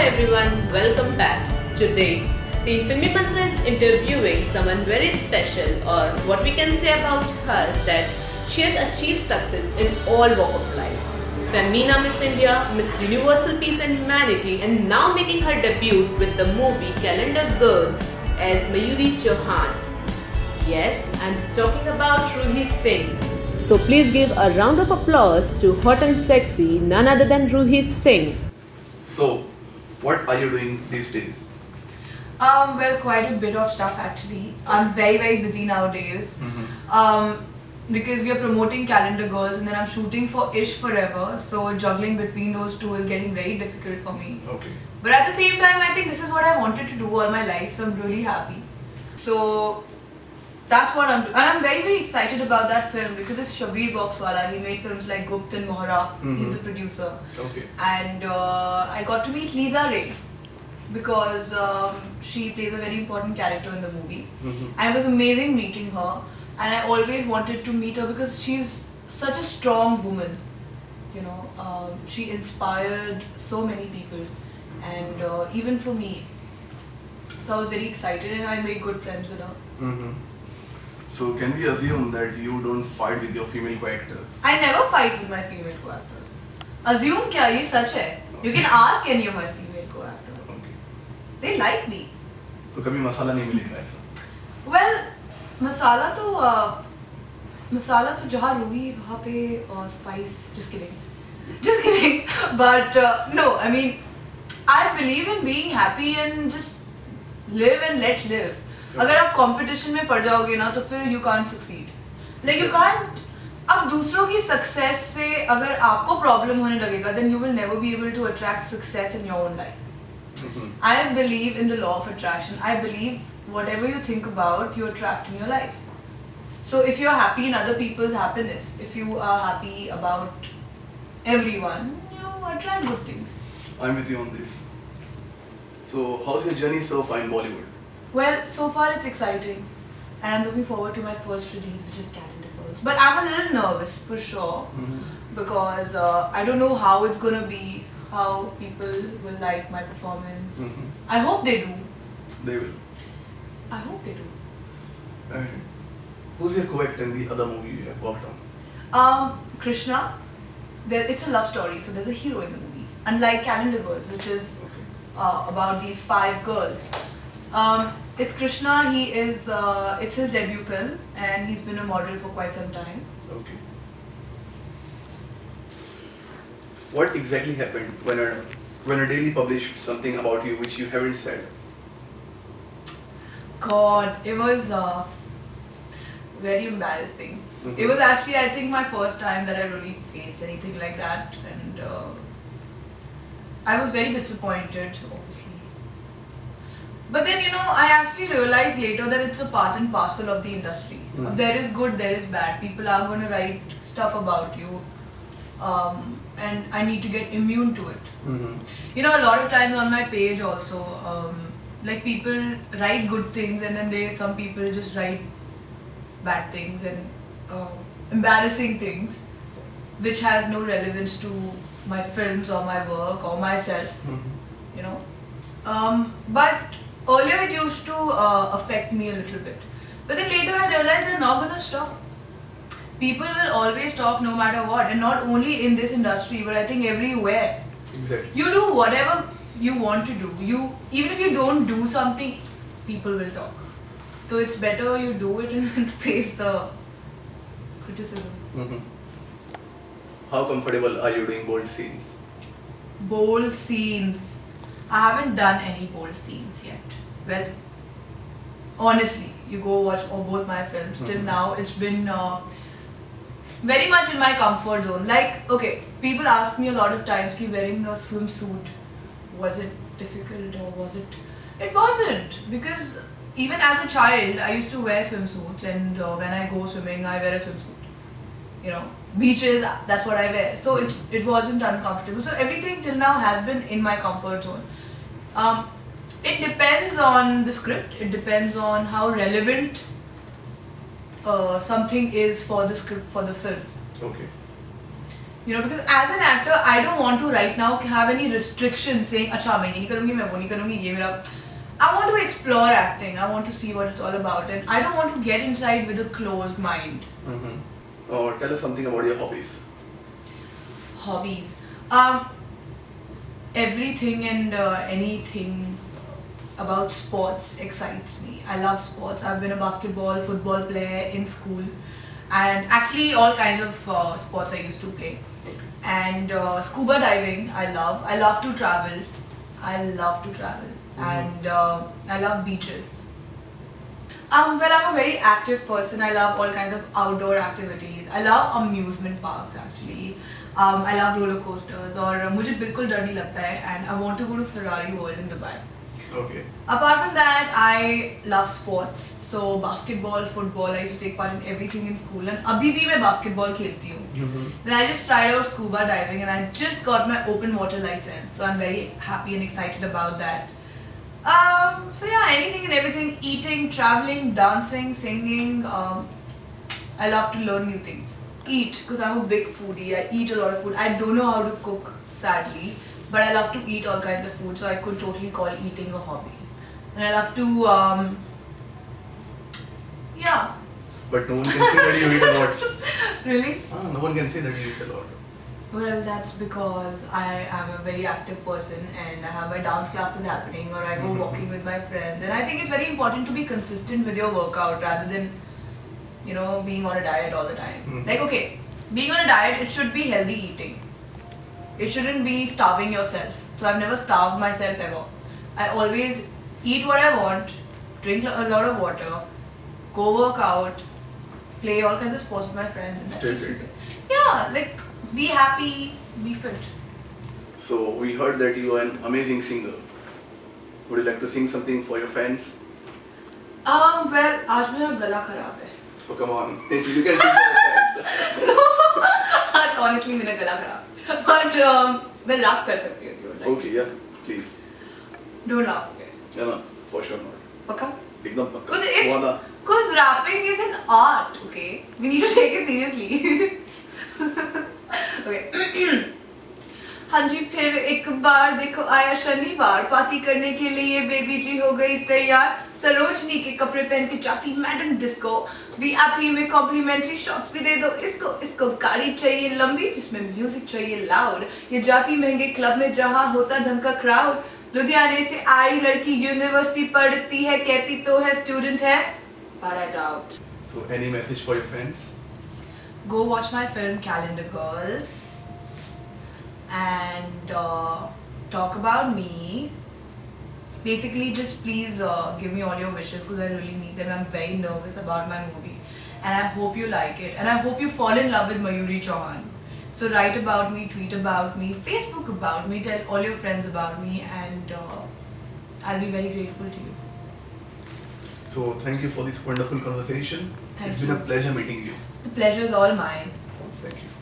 everyone, welcome back. Today, Team Filmy Mantra is interviewing someone very special, or what we can say about her that she has achieved success in all walk of life. Femina Miss India, Miss Universal Peace and Humanity, and now making her debut with the movie Calendar Girl as Mayuri Chauhan. Yes, I'm talking about Ruhi Singh. So please give a round of applause to hot and sexy none other than Ruhi Singh. So, what are you doing these days? Well, quite a bit of stuff actually. I'm very busy nowadays. Because we are promoting Calendar Girls and then I'm shooting for Ish Forever. So juggling between those two is getting very difficult for me. Okay. But at the same time, I think this is what I wanted to do all my life. So I'm really happy. So that's what I'm doing. And I'm very excited about that film because it's Shabir Boxwala. He made films like Gupt and Mohra. He's the producer. Okay. And I got to meet Lisa Ray because she plays a very important character in the movie. And it was amazing meeting her. And I always wanted to meet her because she's such a strong woman. You know, she inspired so many people, and even for me. So I was very excited, and I made good friends with her. So, can we assume that you don't fight with your female co-actors? I never fight with my female co-actors. Assume kya? Ye sach hai. You can ask any of my female co-actors. Okay. They like me. तो कभी मसाला नहीं मिलेगा ऐसा? Well, मसाला तो जहाँ रूही वहाँ पे spice. Just kidding. But no, I mean, I believe in being happy and just live and let live. अगर आप competition में पड़ जाओगे ना तो फिर you can't succeed. Like you can't. अब दूसरों की success से अगर आपको problem होने लगेगा, then you will never be able to attract success in your own life. I believe in the law of attraction. I believe whatever you think about, you attract in your life. So if you're happy in other people's happiness, if you are happy about everyone, you attract good things. I'm with you on this. So, how's your journey so far in Bollywood? Well, so far it's exciting. And I'm looking forward to my first release, which is Calendar Girls. But I'm a little nervous, for sure. Because I don't know how it's gonna be, how people will like my performance. I hope they do. They will. I hope they do. And who's your co-actor in the other movie you have worked on? Krishna. It's a love story, so there's a hero in the movie. Unlike Calendar Girls, which is about these 5 girls. It's Krishna. It's his debut film, and he's been a model for quite some time. Okay. What exactly happened when a daily published something about you which you haven't said? God, it was very embarrassing. It was actually, I think, my first time that I really faced anything like that, and I was very disappointed, obviously. But then, I actually realized later that it's a part and parcel of the industry. There is good, there is bad. People are going to write stuff about you, and I need to get immune to it. A lot of times on my page also, like people write good things and then some people just write bad things and embarrassing things which has no relevance to my films or my work or myself, but earlier it used to affect me a little bit, but then later I realized they're not gonna stop. People will always talk no matter what, and not only in this industry but I think everywhere. Exactly. You do whatever you want to do. Even if you don't do something, people will talk. So it's better you do it and then face the criticism. How comfortable are you doing bold scenes? Bold scenes. I haven't done any bold scenes yet. Well, honestly, you go watch both my films. Till now, it's been very much in my comfort zone. Like, okay, people ask me a lot of times, ki wearing a swimsuit, was it difficult or was it? It wasn't, because even as a child, I used to wear swimsuits, and when I go swimming, I wear a swimsuit. Beaches, that's what I wear. So it wasn't uncomfortable. So everything till now has been in my comfort zone. It depends on the script. It depends on how relevant something is for the script, for the film. Okay. You know, because as an actor, I don't want to right now have any restrictions saying, "अच्छा मैं ये नहीं करूँगी, मैं वो नहीं करूँगी, ये मेरा." I want to explore acting. I want to see what it's all about, and I don't want to get inside with a closed mind. Or tell us something about your hobbies. Hobbies. Everything and anything about sports excites me. I love sports. I've been a basketball, football player in school, and actually all kinds of sports I used to play. And scuba diving, I love. I love to travel. I love to travel, and I love beaches. Well, I'm a very active person. I love all kinds of outdoor activities. I love amusement parks actually. I love roller coasters. और मुझे बिल्कुल डर नहीं लगता है. And I want to go to Ferrari World in Dubai. Okay. Apart from that, I love sports. So basketball, football, I used to take part in everything in school. And अभी भी मैं basketball खेलती हूँ. Then I just tried out scuba diving and I just got my open water license. So I'm very happy and excited about that. So yeah, anything and everything, eating, traveling, dancing, singing. I love to learn new things. Eat, because I'm a big foodie. I eat a lot of food. I don't know how to cook, sadly, but I love to eat all kinds of food. So I could totally call eating a hobby. And I love to, yeah. But no one can say that you eat a lot. Really? No one can say that you eat a lot. Well, that's because I am a very active person and I have my dance classes happening or I go walking with my friends. And I think it's very important to be consistent with your workout rather than, you know, being on a diet all the time. Like, okay, being on a diet, it should be healthy eating. It shouldn't be starving yourself. So I've never starved myself ever. I always eat what I want, drink a lot of water, go work out, play all kinds of sports with my friends. And Stay fit. Yeah, like be happy, be fit. So we heard that you are an amazing singer. Would you like to sing something for your fans? Well, आज मेरा गला खराब है. Oh, come on. You can sing for your fans. आज honestly मेरा गला खराब है. But मैं rap कर सकती हूँ if you would like. Okay, yeah, please. Don't laugh, okay? Yeah, no, for sure not. पक्का? एकदम पक्का. Cause it's वादा. cause rapping is an art, okay? We need to take it seriously. Okay. हाँ जी, फिर एक बार देखो आया शनिवार, पार्टी करने के लिए बेबी जी हो गई तैयार, सरोजनी के कपड़े पहन के जाती मैडम डिस्को, वीआईपी में कॉम्प्लीमेंट्री शॉट्स भी दे दो इसको, इसको गाड़ी चाहिए लंबी जिसमें म्यूजिक चाहिए लाउड, ये जाती महंगे क्लब में जहाँ होता ढंग का क्राउड, लुधियाने से आई लड़की यूनिवर्सिटी पढ़ती है, कहती तो है स्टूडेंट है, but I doubt. So any message for your fans? Go watch my film Calendar Girls and talk about me. Basically, just please give me all your wishes because I really need them. I'm very nervous about my movie and I hope you like it and I hope you fall in love with Mayuri Chauhan. So write about me, tweet about me, Facebook about me, tell all your friends about me and I'll be very grateful to you. So thank you for this wonderful conversation. Thank It's you. been a pleasure meeting you. The pleasure is all mine. Thank you.